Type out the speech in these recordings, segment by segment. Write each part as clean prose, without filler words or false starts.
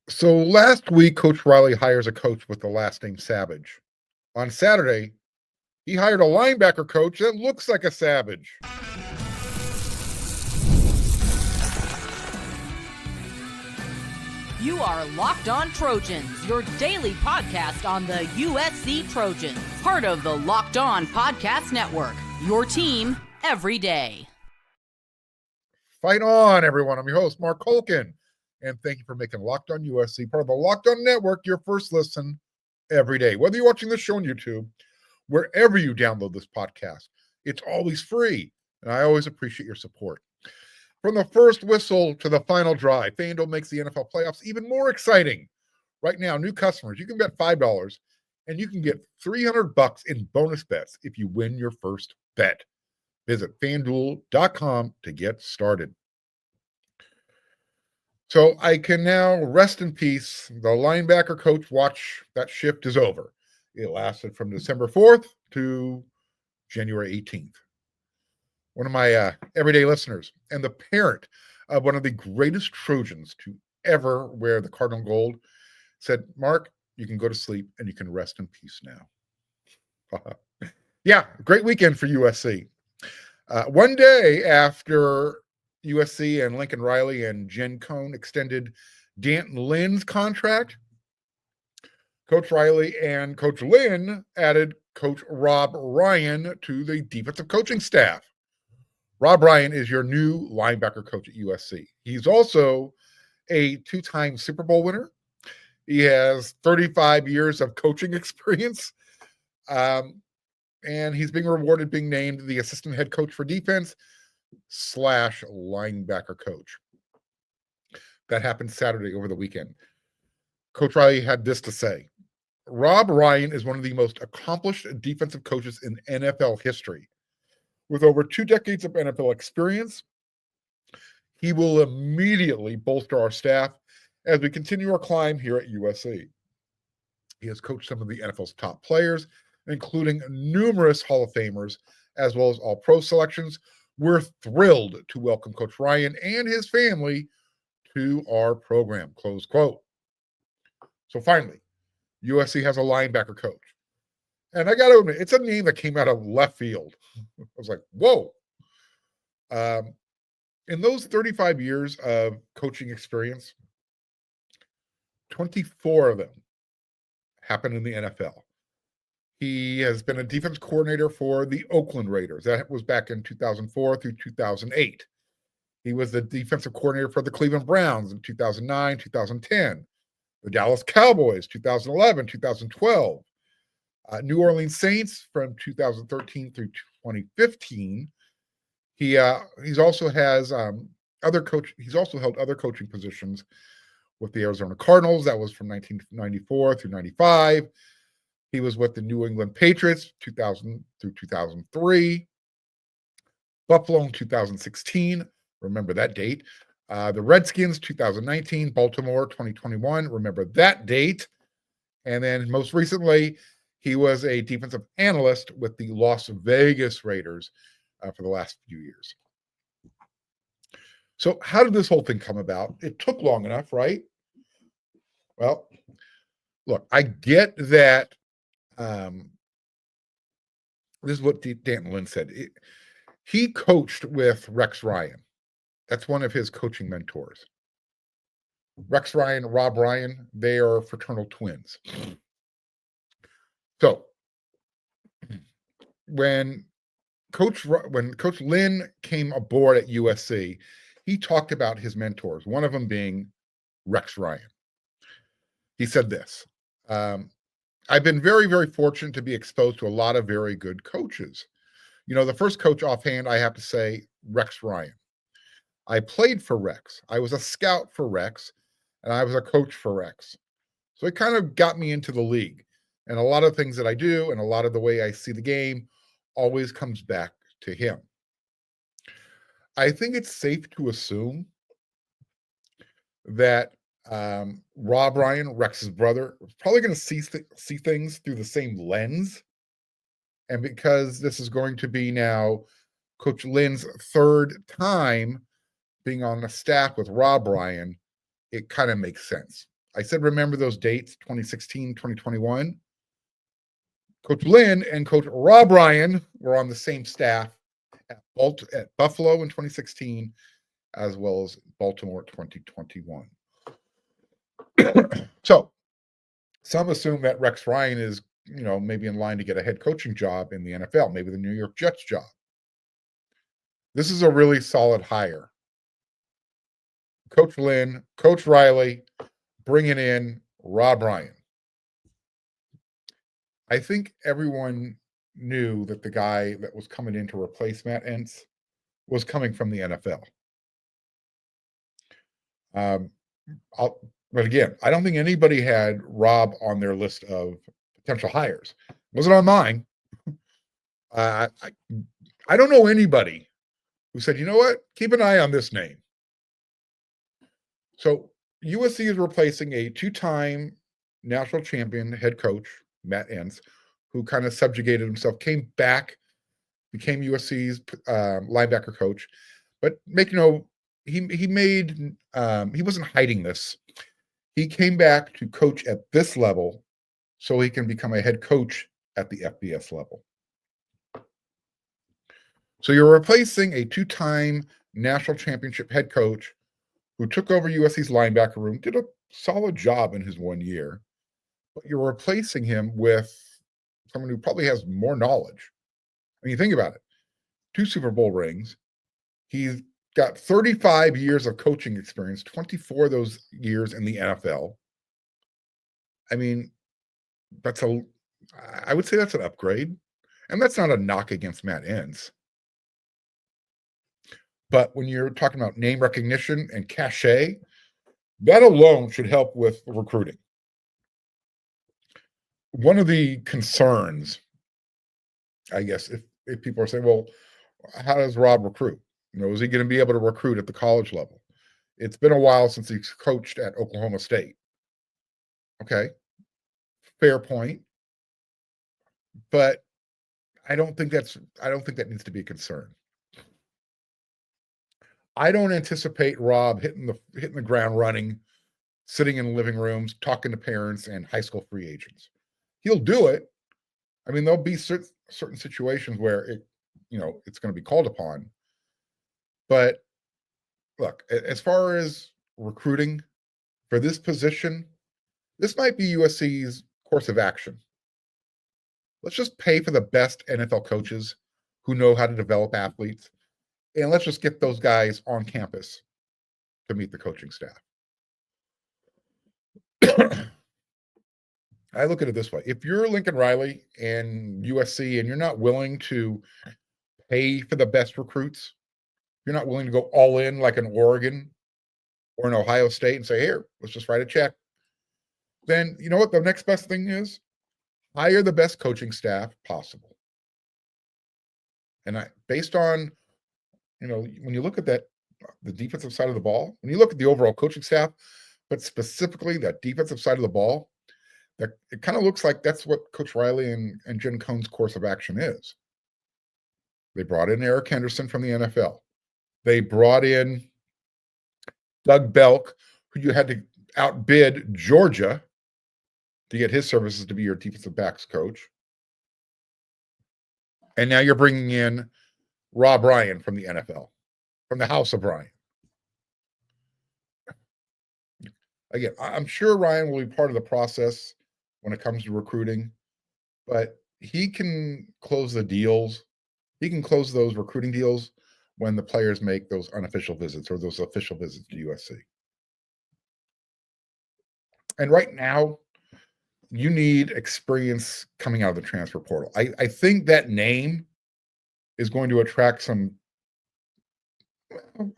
So last week, Coach Riley hires a coach with the last name Savage. On Saturday, he hired a linebacker coach that looks like a Savage. You are Locked On Trojans, your daily podcast on the USC Trojans. Part of the Locked On Podcast Network, your team every day. Fight on, everyone. I'm your host, Mark Holkin, and thank you for making Locked On USC part of the Locked On Network your first listen every day. Whether you're watching this show on YouTube, wherever you download this podcast, it's always free, and I always appreciate your support. From the first whistle to the final drive, FanDuel makes the NFL playoffs even more exciting. Right now, new customers, you can bet $5 and you can get $300 in bonus bets if you win your first bet. Visit FanDuel.com to get started. So I can now rest in peace. The linebacker coach watch, that shift is over. It lasted from December 4th to January 18th. One of my everyday listeners and the parent of one of the greatest Trojans to ever wear the cardinal gold said, Mark, you can go to sleep and you can rest in peace now. Yeah, great weekend for USC. One day after USC and Lincoln Riley and Jen Cohn extended Lynn's contract, Coach Riley and Coach Lynn added Coach Rob Ryan to the defensive coaching staff. Rob Ryan is your new linebacker coach at USC. He's also a two-time Super Bowl winner. He has 35 years of coaching experience. And he's being rewarded being named the assistant head coach for defense / linebacker coach. That happened Saturday over the weekend. Coach Riley had this to say. Rob Ryan is one of the most accomplished defensive coaches in NFL history. With over 2 decades of NFL experience, he will immediately bolster our staff as we continue our climb here at USC. He has coached some of the NFL's top players, including numerous Hall of Famers, as well as all pro selections. We're thrilled to welcome Coach Ryan and his family to our program, close quote. So finally, USC has a linebacker coach. And I got to admit, it's a name that came out of left field. I was like, whoa. In those 35 years of coaching experience, 24 of them happened in the NFL. He has been a defense coordinator for the Oakland Raiders. That was back in 2004 through 2008. He was the defensive coordinator for the Cleveland Browns in 2009, 2010. The Dallas Cowboys, 2011, 2012. New Orleans Saints from 2013 through 2015. He's also has He's also held other coaching positions with the Arizona Cardinals. That was from 1994 through 95. He was with the New England Patriots 2000 through 2003. Buffalo in 2016. Remember that date. The Redskins 2019. Baltimore 2021. Remember that date. And then most recently, he was a defensive analyst with the Las Vegas Raiders for the last few years. So how did this whole thing come about? It took long enough, right? Well, look, I get that. This is what Lynn said. He coached with Rex Ryan. That's one of his coaching mentors. Rex Ryan, Rob Ryan, they are fraternal twins. So when Coach Lynn came aboard at USC, he talked about his mentors, one of them being Rex Ryan. He said this, I've been very, very fortunate to be exposed to a lot of very good coaches. You know, the first coach offhand, I have to say, Rex Ryan. I played for Rex. I was a scout for Rex, and I was a coach for Rex. So it kind of got me into the league. And a lot of things that I do and a lot of the way I see the game always comes back to him. I think it's safe to assume that Rob Ryan, Rex's brother, is probably going to see things through the same lens. And because this is going to be now Coach Lynn's third time being on the staff with Rob Ryan, it kind of makes sense. I said, remember those dates, 2016, 2021. Coach Lynn and Coach Rob Ryan were on the same staff at Buffalo in 2016, as well as Baltimore 2021. So some assume that Rex Ryan is, maybe in line to get a head coaching job in the NFL, maybe the New York Jets job. This is a really solid hire. Coach Lynn, Coach Riley, bringing in Rob Ryan. I think everyone knew that the guy that was coming in to replace Matt Entz was coming from the NFL. But again, I don't think anybody had Rob on their list of potential hires. It wasn't on mine. I don't know anybody who said, you know what, keep an eye on this name. So USC is replacing a two-time national champion head coach, Matt Entz, who kind of subjugated himself, came back, became USC's linebacker coach. But he wasn't hiding this. He came back to coach at this level so he can become a head coach at the FBS level. So you're replacing a two-time national championship head coach who took over USC's linebacker room, did a solid job in his 1 year, but you're replacing him with someone who probably has more knowledge. I mean, think about it. 2 Super Bowl rings. He's got 35 years of coaching experience, 24 of those years in the NFL. I mean, I would say that's an upgrade. And that's not a knock against Matt Entz. But when you're talking about name recognition and cachet, that alone should help with recruiting. One of the concerns, I guess, if people are saying, well, how does Rob recruit? Is he going to be able to recruit at the college level? It's been a while since he's coached at Oklahoma State. Okay, fair point. But I don't think that needs to be a concern. I don't anticipate Rob hitting the ground running, sitting in living rooms, talking to parents and high school free agents. He'll do it. I mean, there'll be certain situations where it's going to be called upon. But look, as far as recruiting for this position, this might be USC's course of action. Let's just pay for the best NFL coaches who know how to develop athletes, and let's just get those guys on campus to meet the coaching staff. I look at it this way. If you're Lincoln Riley and USC and you're not willing to pay for the best recruits, you're not willing to go all in like an Oregon or an Ohio State and say, here, let's just write a check, then you know what the next best thing is? Hire the best coaching staff possible. And based on, when you look at that, the defensive side of the ball, when you look at the overall coaching staff, but specifically that defensive side of the ball, that it kind of looks like that's what Coach Riley and Jen Cohn's course of action is. They brought in Eric Henderson from the NFL. They brought in Doug Belk, who you had to outbid Georgia to get his services to be your defensive backs coach. And now you're bringing in Rob Ryan from the NFL, from the House of Ryan. Again, I'm sure Ryan will be part of the process when it comes to recruiting, but he can close the deals. He can close those recruiting deals when the players make those unofficial visits or those official visits to USC. And right now, you need experience coming out of the transfer portal. I think that name is going to attract some,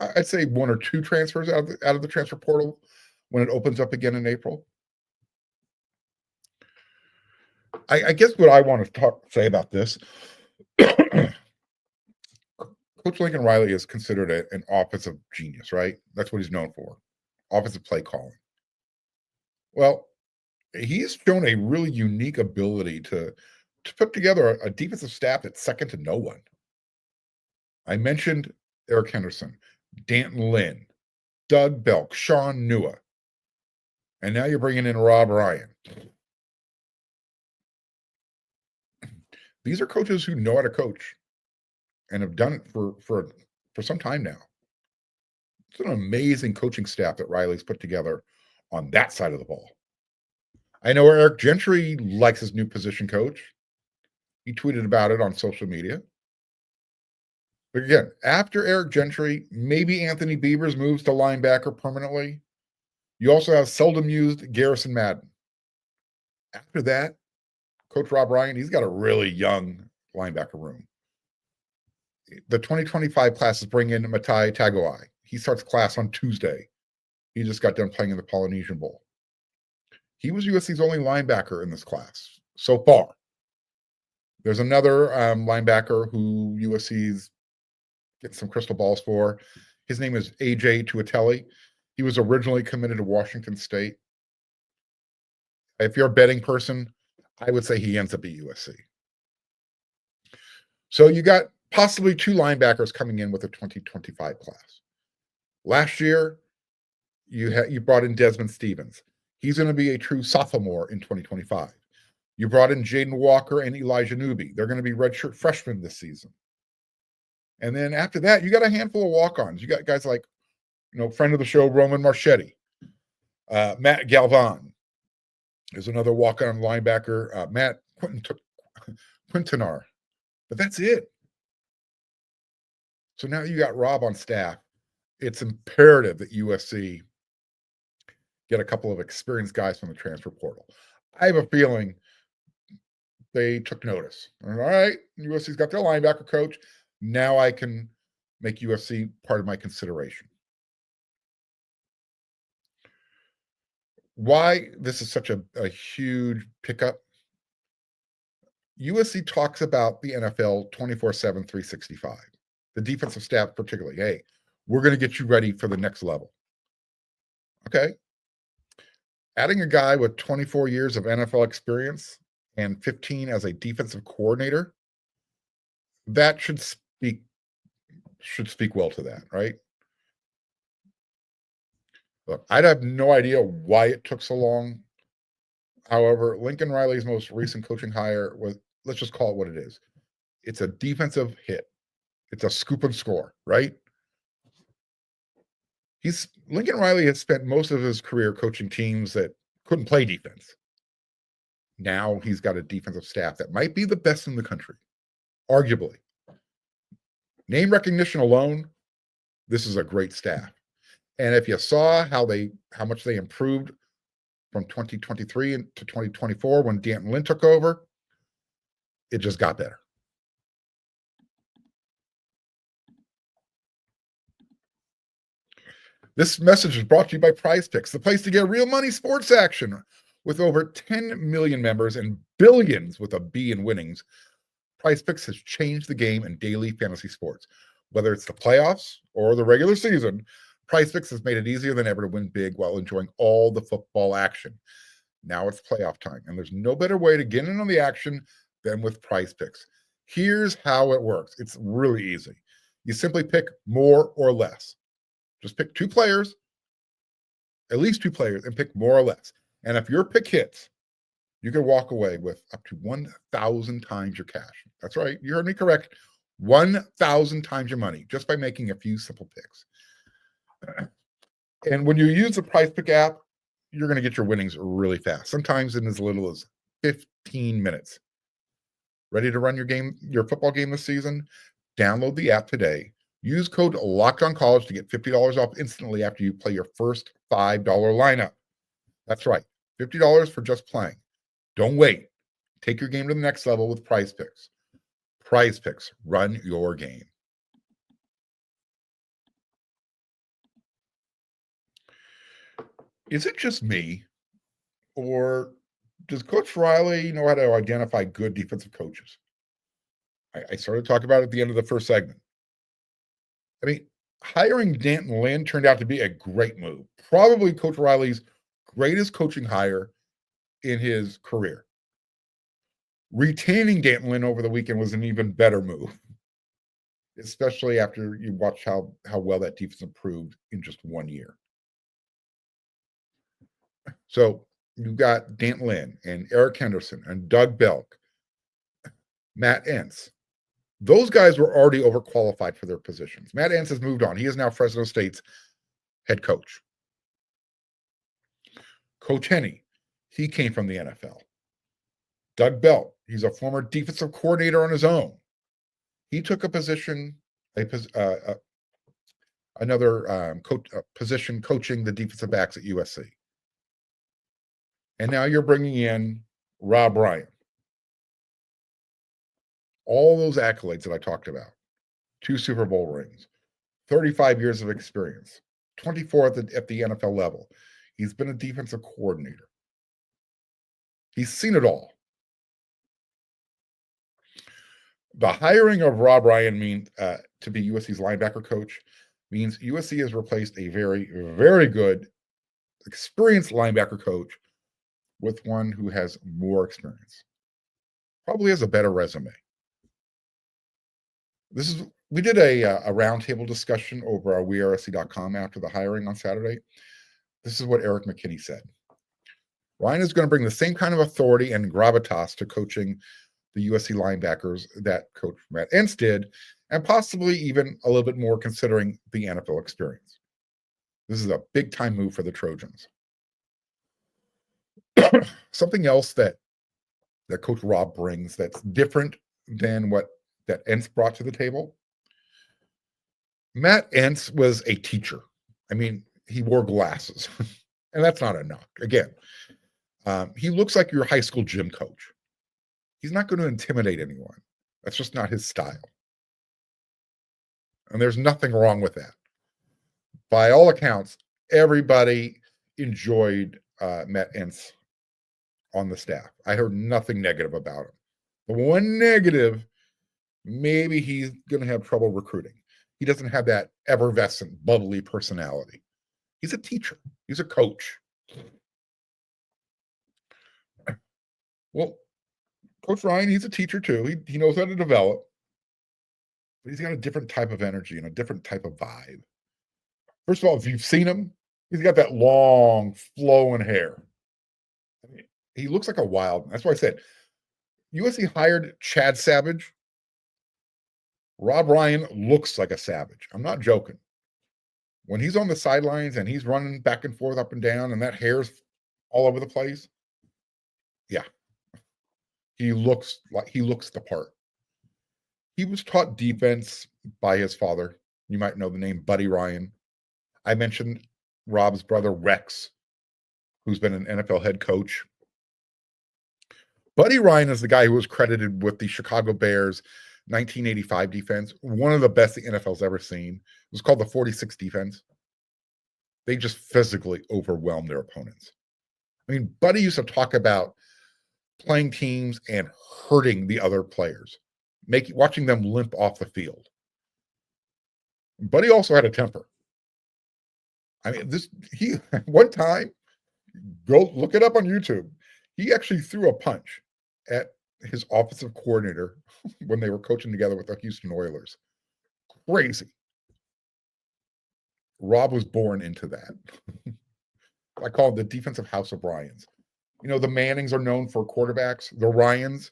I'd say 1 or 2 transfers out of the transfer portal when it opens up again in April. I guess what I want to say about this, Coach Lincoln Riley is considered an offensive genius, right? That's what he's known for, offensive play calling. Well, he's shown a really unique ability to put together a defensive staff that's second to no one. I mentioned Eric Henderson, Lynn, Doug Belk, Sean Nua. And now you're bringing in Rob Ryan. These are coaches who know how to coach and have done it for some time now. It's an amazing coaching staff that Riley's put together on that side of the ball. I know Eric Gentry likes his new position coach. He tweeted about it on social media. But again, after Eric Gentry, maybe Anthony Beavers moves to linebacker permanently. You also have seldom used Garrison Madden. After that, Coach Rob Ryan, he's got a really young linebacker room. The 2025 classes bring in Matai Tagoai. He starts class on Tuesday. He just got done playing in the Polynesian Bowl. He was USC's only linebacker in this class so far. There's another linebacker who USC's getting some crystal balls for. His name is AJ Tuateli. He was originally committed to Washington State. If you're a betting person, I would say he ends up at USC. So you got possibly two linebackers coming in with the 2025 class. Last year, you brought in Desmond Stevens. He's going to be a true sophomore in 2025. You brought in Jaden Walker and Elijah Newby. They're going to be redshirt freshmen this season. And then after that, you got a handful of walk-ons. You got guys like, friend of the show, Roman Marchetti, Matt Galvan is another walk-on linebacker. Matt Quintanar. But that's it. So now you got Rob on staff. It's imperative that USC get a couple of experienced guys from the transfer portal. I have a feeling they took notice. All right, USC's got their linebacker coach. Now I can make USC part of my consideration. Why this is such a huge pickup? USC talks about the NFL 24/7, 365. The defensive staff particularly. Hey, we're going to get you ready for the next level. Okay. Adding a guy with 24 years of NFL experience and 15 as a defensive coordinator, that should speak well to that, right? Look, I'd have no idea why it took so long. However, Lincoln Riley's most recent coaching hire was, let's just call it what it is. It's a defensive hit. It's a scoop and score, right? Lincoln Riley has spent most of his career coaching teams that couldn't play defense. Now he's got a defensive staff that might be the best in the country, arguably. Name recognition alone, this is a great staff. And if you saw how much they improved from 2023 to 2024 when Lynn took over, it just got better. This message is brought to you by Prize Picks, the place to get real money sports action. With over 10 million members and billions with a B in winnings, Prize Picks has changed the game in daily fantasy sports. Whether it's the playoffs or the regular season, Prize Picks has made it easier than ever to win big while enjoying all the football action. Now it's playoff time, and there's no better way to get in on the action than with Prize Picks. Here's how it works. It's really easy. You simply pick more or less. Just pick two players, at least two players, and pick more or less. And if your pick hits, you can walk away with up to 1,000 times your cash. That's right. You heard me correct. 1,000 times your money just by making a few simple picks. And when you use the Prize Pick app, you're going to get your winnings really fast, sometimes in as little as 15 minutes. Ready to run your football game this season? Download the app today. Use code LOCKEDONCollege to get $50 off instantly after you play your first $5 lineup. That's right, $50 for just playing. Don't wait. Take your game to the next level with Prize Picks. Prize Picks, run your game. Is it just me, or does Coach Riley know how to identify good defensive coaches? I started talking about it at the end of the first segment. I mean, hiring Lynn turned out to be a great move. Probably Coach Riley's greatest coaching hire in his career. Retaining Lynn over the weekend was an even better move, especially after you watch how well that defense improved in just 1 year. So you've got Lynn and Eric Henderson and Doug Belk, Matt Entz. Those guys were already overqualified for their positions. Matt Entz has moved on. He is now Fresno State's head coach. Coach Henney, he came from the NFL. Doug Belk, he's a former defensive coordinator on his own. He took a position, another position coaching the defensive backs at USC. And now you're bringing in Rob Ryan. All those accolades that I talked about, 2 Super Bowl rings, 35 years of experience, 24 at the NFL level. He's been a defensive coordinator. He's seen it all. The hiring of Rob Ryan to be USC's linebacker coach means USC has replaced a very, very good, experienced linebacker coach with one who has more experience. Probably has a better resume. We did a roundtable discussion over our wearesc.com after the hiring on Saturday. This is what Eric McKinney said. Ryan is going to bring the same kind of authority and gravitas to coaching the USC linebackers that Coach Matt Entz did, and possibly even a little bit more considering the NFL experience. This is a big-time move for the Trojans. Something else that Coach Rob brings that's different than what that Entz brought to the table. Matt Entz was a teacher. I mean, he wore glasses, and that's not a knock. Again, he looks like your high school gym coach. He's not going to intimidate anyone. That's just not his style. And there's nothing wrong with that. By all accounts, everybody enjoyed Matt Entz on the staff. I heard nothing negative about him. The one negative, maybe he's going to have trouble recruiting. He doesn't have that effervescent, bubbly personality. He's a teacher. He's a coach. Well, Coach Ryan, he's a teacher too. He knows how to develop. But he's got a different type of energy and a different type of vibe. First of all, if you've seen him, he's got that long, flowing hair. I mean, he looks like a wild. That's why I said USC hired Chad Savage. Rob Ryan looks like a savage. I'm not joking. When he's on the sidelines and he's running back and forth, up and down, and that hair's all over the place, yeah, he looks the part. He was taught defense by his father. You might know the name Buddy Ryan. I mentioned Rob's brother Rex, who's been an NFL head coach. Buddy Ryan is the guy who was credited with the Chicago Bears 1985 defense, one of the best the NFL's ever seen. It was called the 46 defense. They just physically overwhelmed their opponents. I mean, Buddy used to talk about playing teams and hurting the other players, watching them limp off the field. Buddy also had a temper. I mean, he one time, go look it up on YouTube. He actually threw a punch at his offensive coordinator when they were coaching together with the Houston Oilers. Crazy. Rob was born into that. I call it the defensive house of Ryans. You know, the Mannings are known for quarterbacks. The Ryans,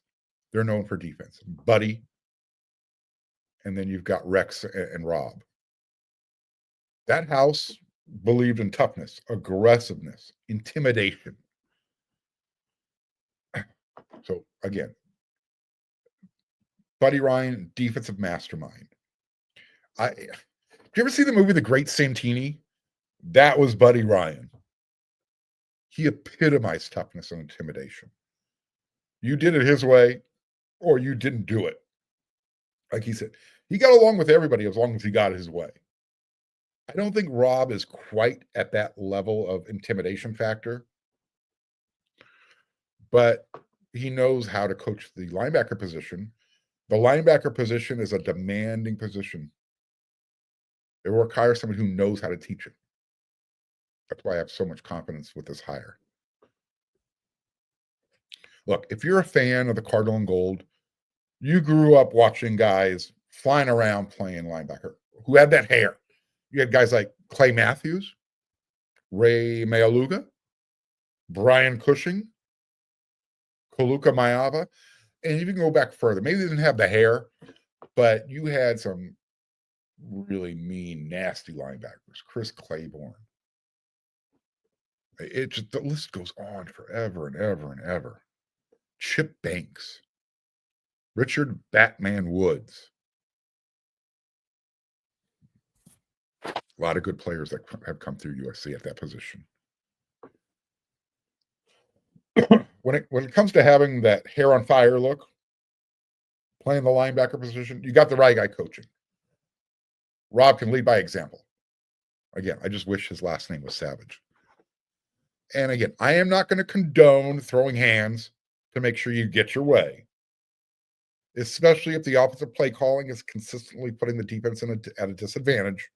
they're known for defense. Buddy. And then you've got Rex and Rob. That house believed in toughness, aggressiveness, intimidation. So again, Buddy Ryan, defensive mastermind. Did you ever see the movie The Great Santini? That was Buddy Ryan. He epitomized toughness and intimidation. You did it his way, or you didn't do it. Like he said, he got along with everybody as long as he got his way. I don't think Rob is quite at that level of intimidation factor, but he knows how to coach the linebacker position. The linebacker position is a demanding position. It requires someone who knows how to teach it. That's why I have so much confidence with this hire. Look, if you're a fan of the Cardinal and Gold, you grew up watching guys flying around playing linebacker who had that hair. You had guys like Clay Matthews, Ray Mayaluga, Brian Cushing, Koluka Mayava, and you can go back further. Maybe they didn't have the hair, but you had some really mean, nasty linebackers. Chris Claiborne. It just, the list goes on forever and ever and ever. Chip Banks, Richard Batman Woods. A lot of good players that have come through USC at that position. When it comes to having that hair on fire look, playing the linebacker position, you got the right guy coaching. Rob can lead by example. Again, I just wish his last name was Savage. And again, I am not going to condone throwing hands to make sure you get your way, especially if the offensive play calling is consistently putting the defense at a disadvantage.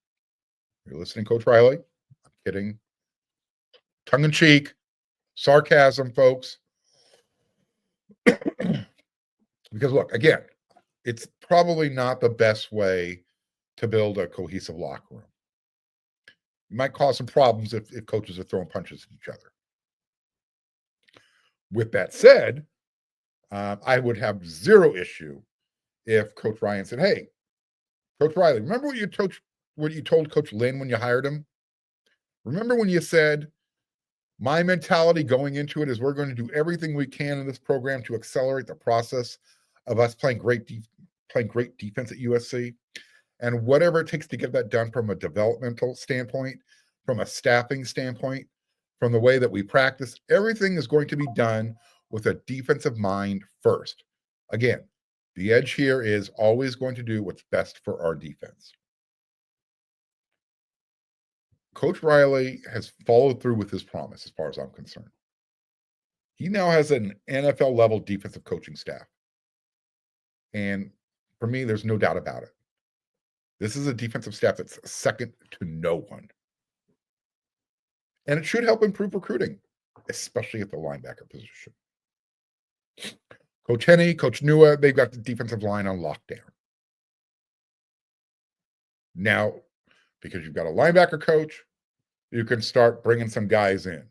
You're listening, Coach Riley? I'm kidding. Tongue in cheek, sarcasm, folks. Because look, again, it's probably not the best way to build a cohesive locker room. You might cause some problems if coaches are throwing punches at each other. With that said, I would have zero issue if Coach Ryan said, "Hey, Coach Riley, remember what you told Coach Lynn when you hired him? Remember when you said, my mentality going into it is we're going to do everything we can in this program to accelerate the process of us playing great defense at USC, and whatever it takes to get that done from a developmental standpoint, from a staffing standpoint, from the way that we practice, everything is going to be done with a defensive mind first." Again, the edge here is always going to do what's best for our defense. Coach Riley has followed through with his promise as far as I'm concerned. He now has an NFL level defensive coaching staff. And for me, there's no doubt about it. This is a defensive staff that's second to no one. And it should help improve recruiting, especially at the linebacker position. Coach Henney, Coach Nua, they've got the defensive line on lockdown. Now, because you've got a linebacker coach, you can start bringing some guys in.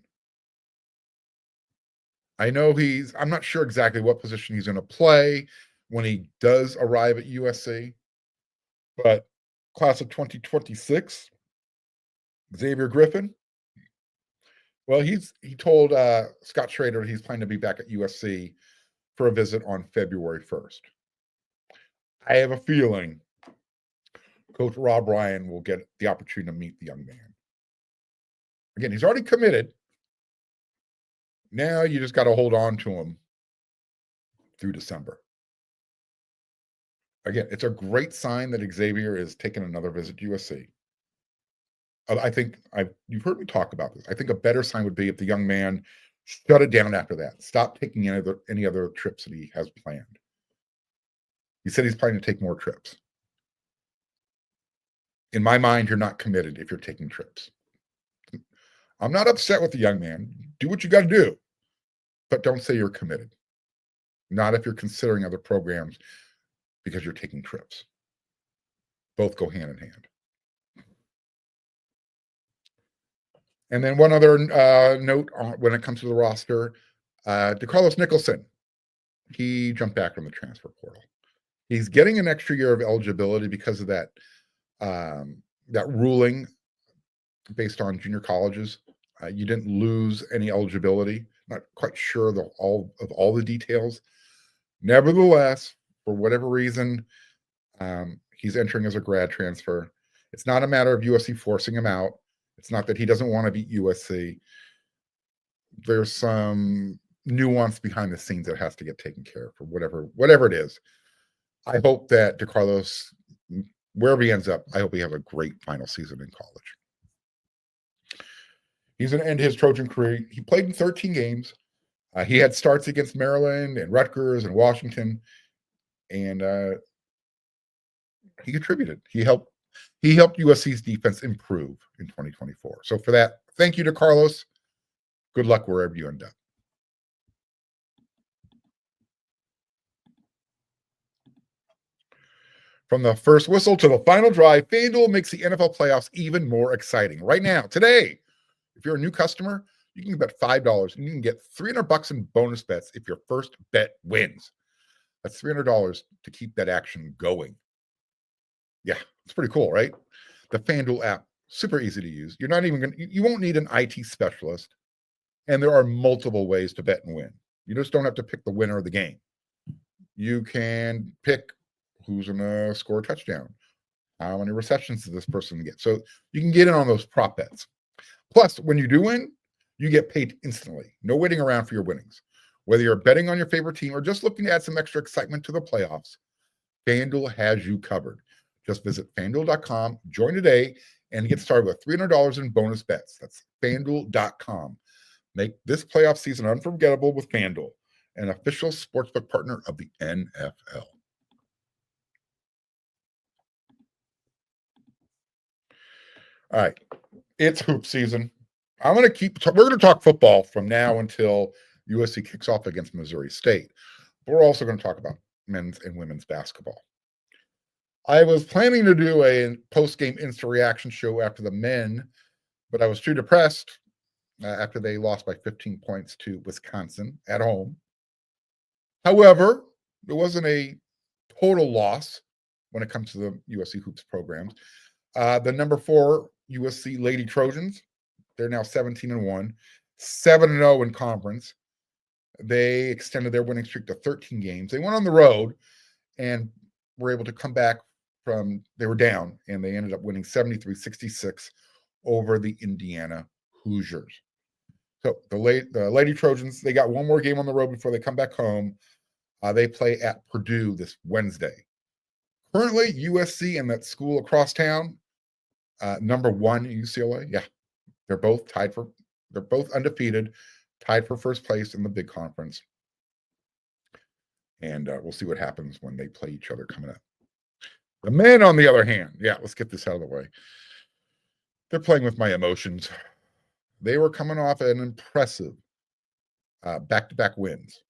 I know I'm not sure exactly what position he's going to play when he does arrive at USC, but class of 2026, Xavier Griffin, well, he told Scott Schrader he's planning to be back at USC for a visit on February 1st. I have a feeling Coach Rob Ryan will get the opportunity to meet the young man. Again, he's already committed. Now you just got to hold on to him through December. Again, it's a great sign that Xavier is taking another visit to USC. I think you've heard me talk about this. I think a better sign would be if the young man shut it down after that. Stop taking any other trips that he has planned. He said he's planning to take more trips. In my mind, you're not committed if you're taking trips. I'm not upset with the young man. Do what you got to do, but don't say you're committed. Not if you're considering other programs because you're taking trips. Both go hand in hand. And then one other note when it comes to the roster, DeCarlos Nicholson, he jumped back from the transfer portal. He's getting an extra year of eligibility because of that ruling based on junior colleges. You didn't lose any eligibility. Not quite sure of all the details. Nevertheless, for whatever reason, he's entering as a grad transfer. It's not a matter of USC forcing him out. It's not that he doesn't want to beat USC. There's some nuance behind the scenes that has to get taken care of for whatever it is. I hope that DeCarlos, wherever he ends up, I hope he has a great final season in college. He's going to end his Trojan career. He played in 13 games. He had starts against Maryland and Rutgers and Washington, and he contributed. He helped USC's defense improve in 2024. So for that, thank you to Carlos. Good luck wherever you end up. From the first whistle to the final drive, FanDuel makes the NFL playoffs even more exciting. Right now, today, if you're a new customer, You can bet $5 and you can get $300 in bonus bets if your first bet wins. That's $300 to keep that action going. Yeah, it's pretty cool, right? The FanDuel app, super easy to use. You're not even going to, you won't need an IT specialist. And there are multiple ways to bet and win. You just don't have to pick the winner of the game. You can pick who's going to score a touchdown. How many receptions does this person get? So you can get in on those prop bets. Plus, when you do win, you get paid instantly. No waiting around for your winnings. Whether you're betting on your favorite team or just looking to add some extra excitement to the playoffs, FanDuel has you covered. Just visit FanDuel.com, join today, and get started with $300 in bonus bets. That's FanDuel.com. Make this playoff season unforgettable with FanDuel, an official sportsbook partner of the NFL. All right, it's hoop season. We're going to talk football from now until USC kicks off against Missouri State. But we're also going to talk about men's and women's basketball. I was planning to do a post-game instant reaction show after the men, but I was too depressed after they lost by 15 points to Wisconsin at home. However, it wasn't a total loss when it comes to the USC hoops programs. The number 4 USC Lady Trojans, they're now 17-1, 7-0 in conference. They extended their winning streak to 13 games. They went on the road and were able to come back they were down, and they ended up winning 73-66 over the Indiana Hoosiers. So the Lady Trojans, they got one more game on the road before they come back home. They play at Purdue this Wednesday. Currently, USC and that school across town, number 1 UCLA. Yeah, they're both undefeated, tied for first place in the big conference. And we'll see what happens when they play each other coming up. The men, on the other hand, yeah, let's get this out of the way. They're playing with my emotions. They were coming off an impressive back-to-back wins.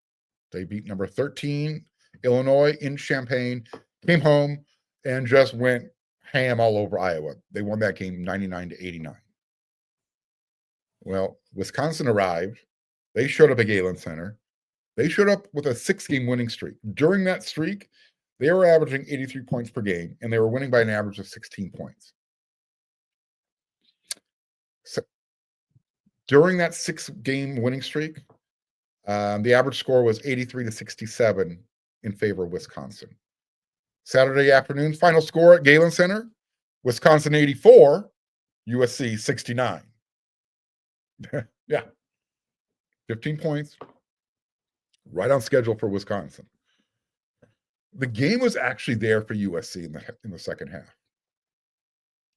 They beat number 13, Illinois, in Champaign, came home, and just went ham all over Iowa. They won that game 99-89. Well, Wisconsin arrived. They showed up at Galen Center. They showed up with a 6-game winning streak. During that streak, they were averaging 83 points per game, and they were winning by an average of 16 points. So during that 6-game winning streak, the average score was 83-67 in favor of Wisconsin. Saturday afternoon's final score at Galen Center, Wisconsin 84, USC 69. Yeah. 15 points. Right on schedule for Wisconsin. The game was actually there for USC in the second half.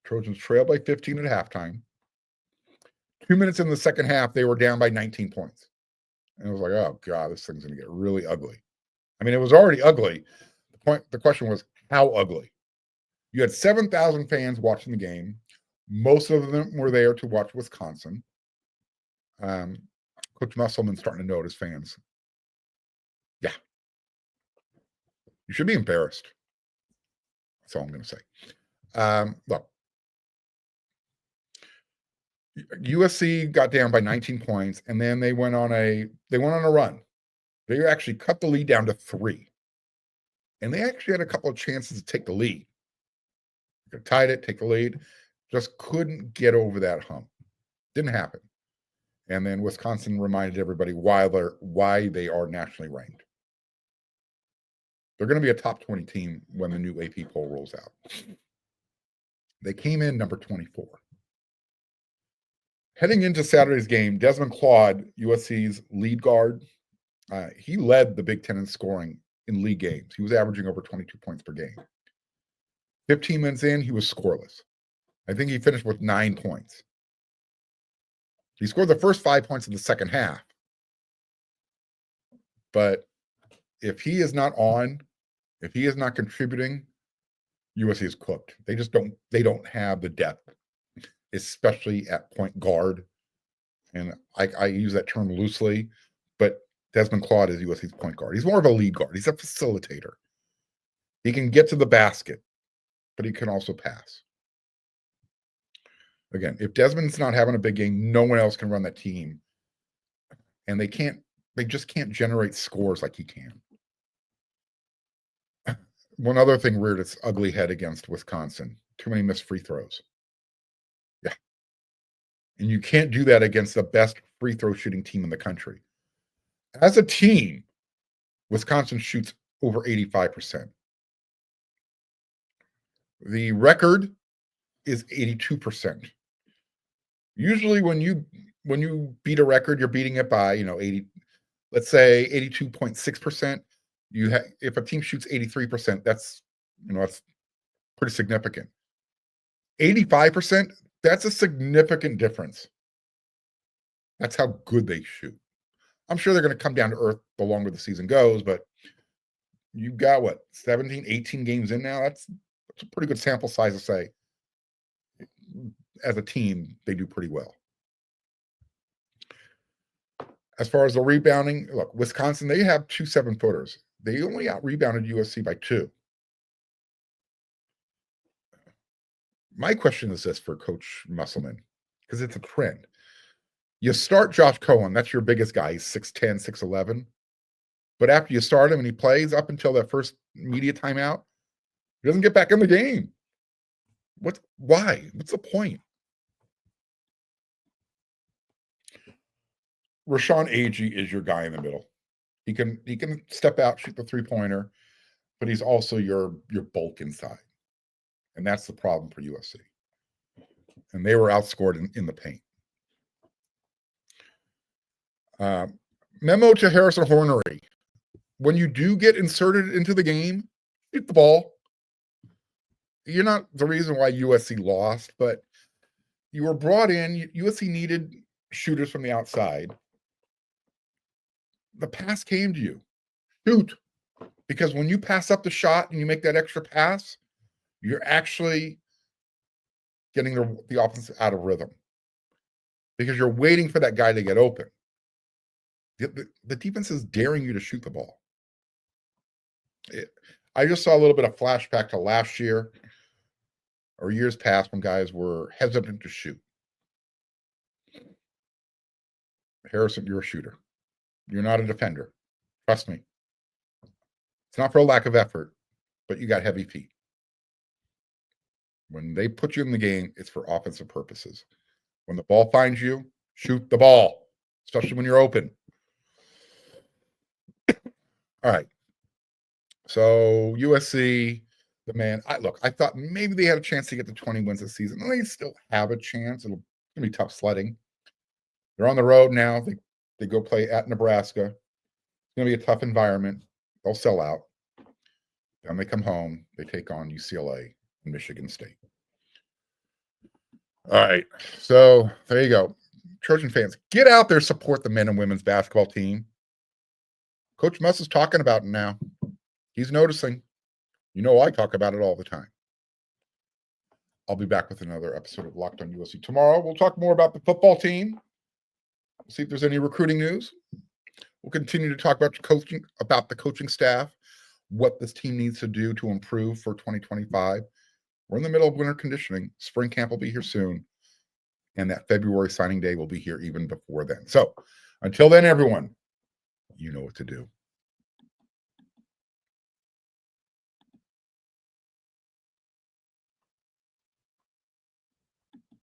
Trojans trailed by 15 at halftime. 2 minutes in the second half, they were down by 19 points. And it was like, oh, God, this thing's going to get really ugly. I mean, it was already ugly. The question was, how ugly? You had 7,000 fans watching the game. Most of them were there to watch Wisconsin. Coach Musselman's starting to notice fans. Yeah. You should be embarrassed. That's all I'm going to say. Look, USC got down by 19 points, and then they went on a run. They actually cut the lead down to 3. And they actually had a couple of chances to take the lead. They could have tied it, take the lead. Just couldn't get over that hump. Didn't happen. And then Wisconsin reminded everybody why they are nationally ranked. They're going to be a top 20 team when the new AP poll rolls out. They came in number 24. Heading into Saturday's game, Desmond Claude, USC's lead guard, he led the Big Ten in scoring in league games. He was averaging over 22 points per game. 15 minutes in, he was scoreless. I think he finished with 9 points. He scored the first 5 points in the second half. But if he is not on, if he is not contributing, USC is cooked. They don't have the depth, especially at point guard. And I use that term loosely, but Desmond Claude is USC's point guard. He's more of a lead guard. He's a facilitator. He can get to the basket, but he can also pass. Again, if Desmond's not having a big game, no one else can run that team and they just can't generate scores like he can. One other thing reared its ugly head against Wisconsin: too many missed free throws. Yeah. And you can't do that against the best free throw shooting team in the country. As a team, Wisconsin shoots over 85%. The record is 82%. Usually when you beat a record, you're beating it by, 80, let's say 82.6%. If a team shoots 83%, that's pretty significant. 85%, that's a significant difference. That's how good they shoot. I'm sure they're going to come down to earth the longer the season goes, but you've got 17, 18 games in now. That's a pretty good sample size to say, as a team, they do pretty well. As far as the rebounding, look, Wisconsin, they have 2 7-footers. They only out-rebounded USC by 2. My question is this for Coach Musselman, because it's a trend. You start Josh Cohen, that's your biggest guy. He's 6'10", 6'11". But after you start him and he plays up until that first media timeout, he doesn't get back in the game. Why? What's the point? Rashawn Agee is your guy in the middle. He can step out, shoot the 3-pointer, but he's also your bulk inside. And that's the problem for USC. And they were outscored in the paint. Memo to Harrison Hornery: when you do get inserted into the game, shoot the ball. You're not the reason why USC lost, but you were brought in. USC needed shooters from the outside. The pass came to you. Shoot. Because when you pass up the shot and you make that extra pass, you're actually getting the offense out of rhythm, because you're waiting for that guy to get open. The defense is daring you to shoot the ball. I just saw a little bit of flashback to last year or years past when guys were hesitant to shoot. Harrison, you're a shooter. You're not a defender. Trust me. It's not for a lack of effort, but you got heavy feet. When they put you in the game, it's for offensive purposes. When the ball finds you, shoot the ball, especially when you're open. All right. So USC, I thought maybe they had a chance to get to 20 wins this season. And they still have a chance. It's going to be tough sledding. They're on the road now. They go play at Nebraska. It's going to be a tough environment. They'll sell out. Then they come home. They take on UCLA and Michigan State. All right. So there you go. Trojan fans, get out there, support the men and women's basketball team. Coach Muss is talking about it now. He's noticing. I talk about it all the time. I'll be back with another episode of Locked on USC tomorrow. We'll talk more about the football team. We'll see if there's any recruiting news. We'll continue to talk about the coaching staff, what this team needs to do to improve for 2025. We're in the middle of winter conditioning. Spring camp will be here soon. And that February signing day will be here even before then. So until then, everyone, you know what to do.